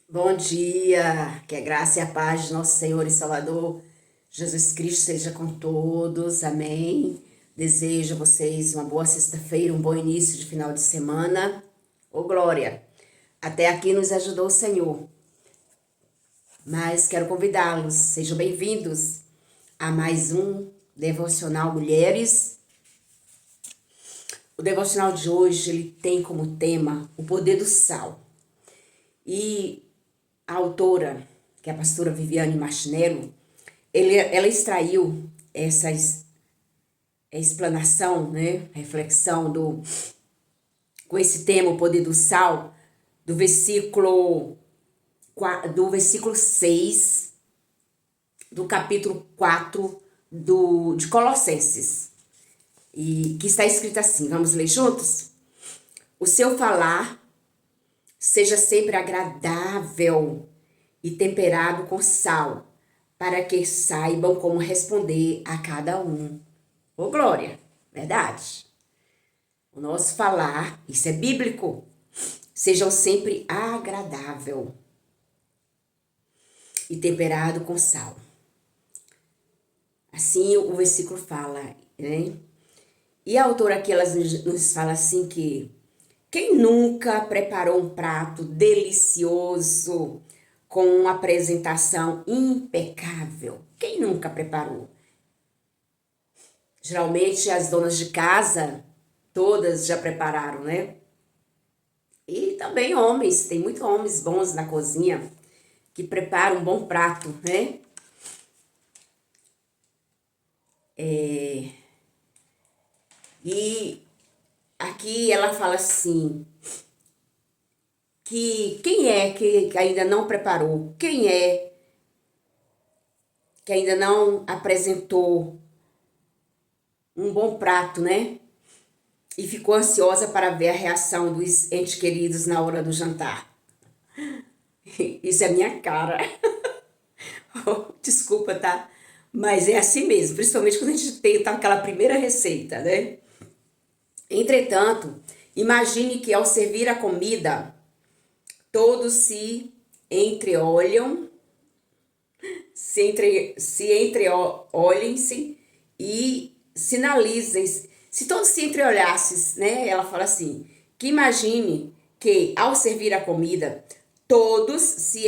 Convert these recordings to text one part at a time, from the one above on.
Bom dia, que a graça e a paz de nosso Senhor e Salvador Jesus Cristo seja com todos, amém. Desejo a vocês uma boa sexta-feira, um bom início de final de semana. Ô glória, até aqui nos ajudou o Senhor, mas quero convidá-los, sejam bem-vindos a mais um Devocional Mulheres. O devocional de hoje ele tem como tema o poder do sal. E a autora, que é a pastora Viviane Martinello, ela extraiu essa explanação, né, reflexão com esse tema, o poder do sal, do versículo 6 do capítulo 4 de Colossenses, e que está escrito assim, vamos ler juntos? O seu falar seja sempre agradável e temperado com sal, para que saibam como responder a cada um. Ô glória, verdade. O nosso falar, isso é bíblico, sejam sempre agradável e temperado com sal. Assim o versículo fala, né? E a autora aqui, ela nos fala assim que quem nunca preparou um prato delicioso com uma apresentação impecável? Quem nunca preparou? Geralmente as donas de casa, todas já prepararam, né? E também homens, tem muitos homens bons na cozinha que preparam um bom prato, né? E aqui ela fala assim, que quem é que ainda não preparou? Quem é que ainda não apresentou um bom prato, né? E ficou ansiosa para ver a reação dos entes queridos na hora do jantar. Isso é minha cara. Desculpa, tá? Mas é assim mesmo, principalmente quando a gente tá aquela primeira receita, né? Entretanto, imagine que ao servir a comida, todos se entreolham, se entreolhem-se e sinalizem. Se todos se entreolhassem, né? Ela fala assim, que imagine que ao servir a comida, todos se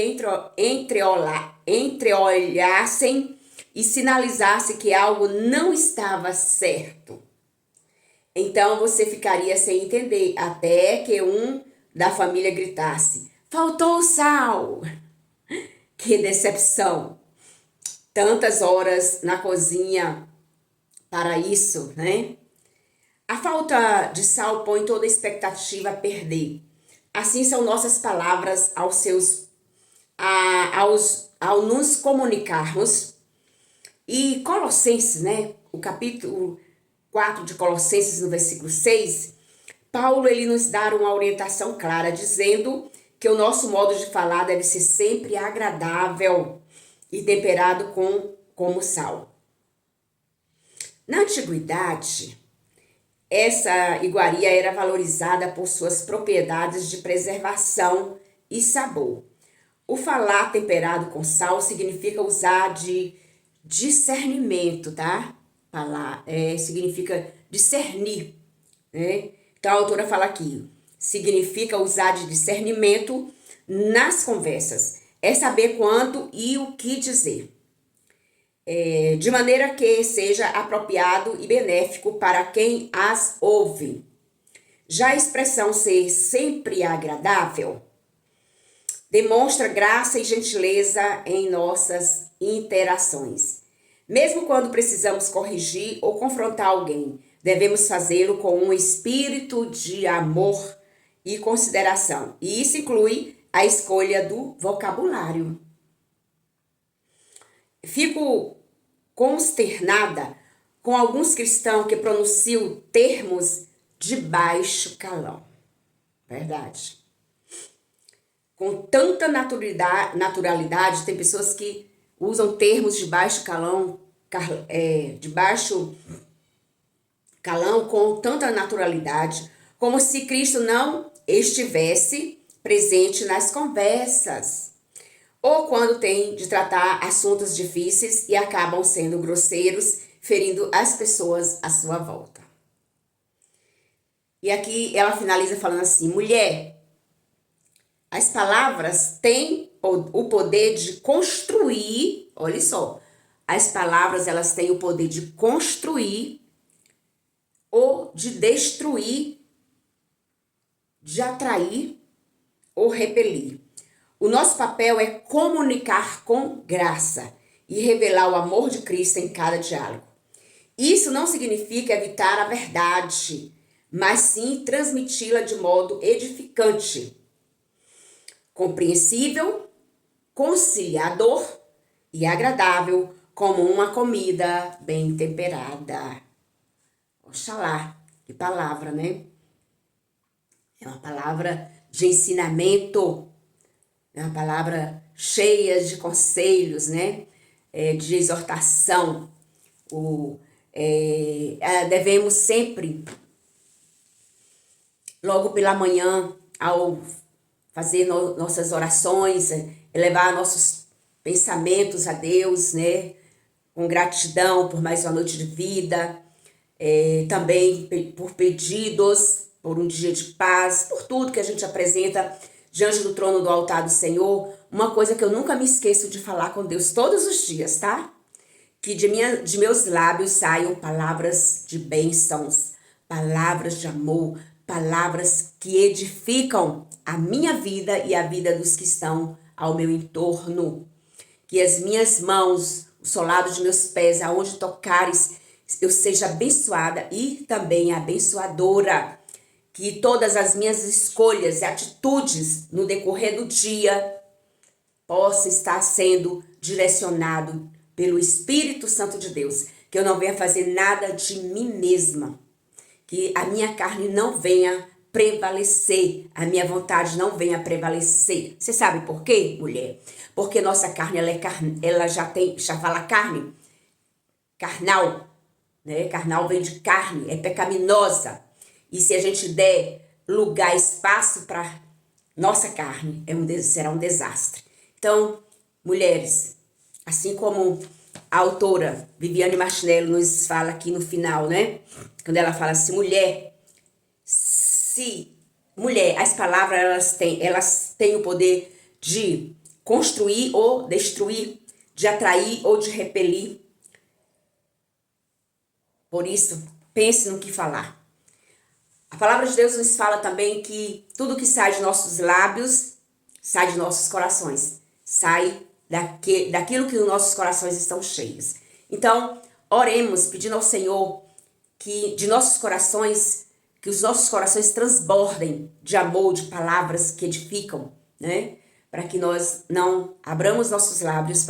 entreolhassem e sinalizassem que algo não estava certo. Então você ficaria sem entender, até que um da família gritasse, faltou sal! Que decepção! Tantas horas na cozinha para isso, né? A falta de sal põe toda a expectativa a perder. Assim são nossas palavras ao nos comunicarmos. E Colossenses, né? O capítulo 4 de Colossenses, no versículo 6, Paulo ele nos dá uma orientação clara, dizendo que o nosso modo de falar deve ser sempre agradável e temperado como sal. Na antiguidade, essa iguaria era valorizada por suas propriedades de preservação e sabor. O falar temperado com sal significa usar de discernimento, tá? Falar significa discernir, né? Então a autora fala aqui, significa usar de discernimento nas conversas. É saber quando e o que dizer. De maneira que seja apropriado e benéfico para quem as ouve. Já a expressão ser sempre agradável demonstra graça e gentileza em nossas interações. Mesmo quando precisamos corrigir ou confrontar alguém, devemos fazê-lo com um espírito de amor e consideração. E isso inclui a escolha do vocabulário. Fico consternada com alguns cristãos que pronunciam termos de baixo calão. Verdade. Com tanta naturalidade, tem pessoas que usam termos de baixo calão, com tanta naturalidade, como se Cristo não estivesse presente nas conversas. ou quando tem de tratar assuntos difíceis e acabam sendo grosseiros, ferindo as pessoas à sua volta. E aqui ela finaliza falando assim: mulher, as palavras têm o poder de construir, olha só, as palavras elas têm o poder de construir ou de destruir, de atrair ou repelir. O nosso papel é comunicar com graça e revelar o amor de Cristo em cada diálogo. Isso não significa evitar a verdade, mas sim transmiti-la de modo edificante, compreensível, conciliador e agradável, como uma comida bem temperada. Oxalá, que palavra, né? É uma palavra de ensinamento, é uma palavra cheia de conselhos, né? De exortação. Devemos sempre, logo pela manhã, ao fazer nossas orações, elevar nossos pensamentos a Deus, né? Com gratidão por mais uma noite de vida, também por pedidos, por um dia de paz, por tudo que a gente apresenta diante do trono do altar do Senhor. Uma coisa que eu nunca me esqueço de falar com Deus todos os dias, tá? Que de meus lábios saiam palavras de bênçãos, palavras de amor, palavras que edificam a minha vida e a vida dos que estão ao meu entorno. Que as minhas mãos, o solado de meus pés, aonde tocares, eu seja abençoada e também abençoadora. Que todas as minhas escolhas e atitudes no decorrer do dia possam estar sendo direcionado pelo Espírito Santo de Deus. Que eu não venha fazer nada de mim mesma. Que a minha carne não venha prevalecer, a minha vontade não venha prevalecer. Você sabe por quê, mulher? Porque nossa carne, ela já fala carne, carnal, né? Carnal vem de carne, é pecaminosa. E se a gente der lugar, espaço para nossa carne, será um desastre. Então, mulheres, assim como a autora Viviane Martinello nos fala aqui no final, né? Quando ela fala assim, mulher, as palavras elas têm o poder de construir ou destruir, de atrair ou de repelir. Por isso, pense no que falar. A palavra de Deus nos fala também que tudo que sai de nossos lábios sai de nossos corações. Sai daquilo que os nossos corações estão cheios. Então, oremos pedindo ao Senhor que os nossos corações transbordem de amor, de palavras que edificam, né? Para que nós não abramos nossos lábios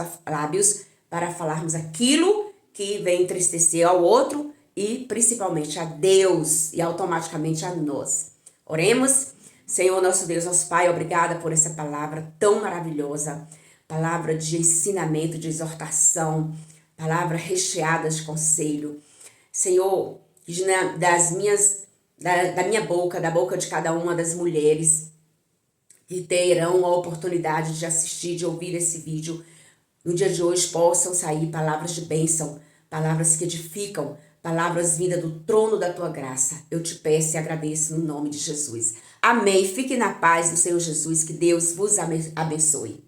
para falarmos aquilo que vem entristecer ao outro e principalmente a Deus e automaticamente a nós. Oremos. Senhor, nosso Deus, nosso Pai, obrigada por essa palavra tão maravilhosa, palavra de ensinamento, de exortação, palavra recheada de conselho. Senhor, da minha boca, da boca de cada uma das mulheres que terão a oportunidade de assistir, de ouvir esse vídeo, no dia de hoje possam sair palavras de bênção, palavras que edificam, palavras vindas do trono da tua graça. Eu te peço e agradeço no nome de Jesus. Amém. Fique na paz do Senhor Jesus. Que Deus vos abençoe.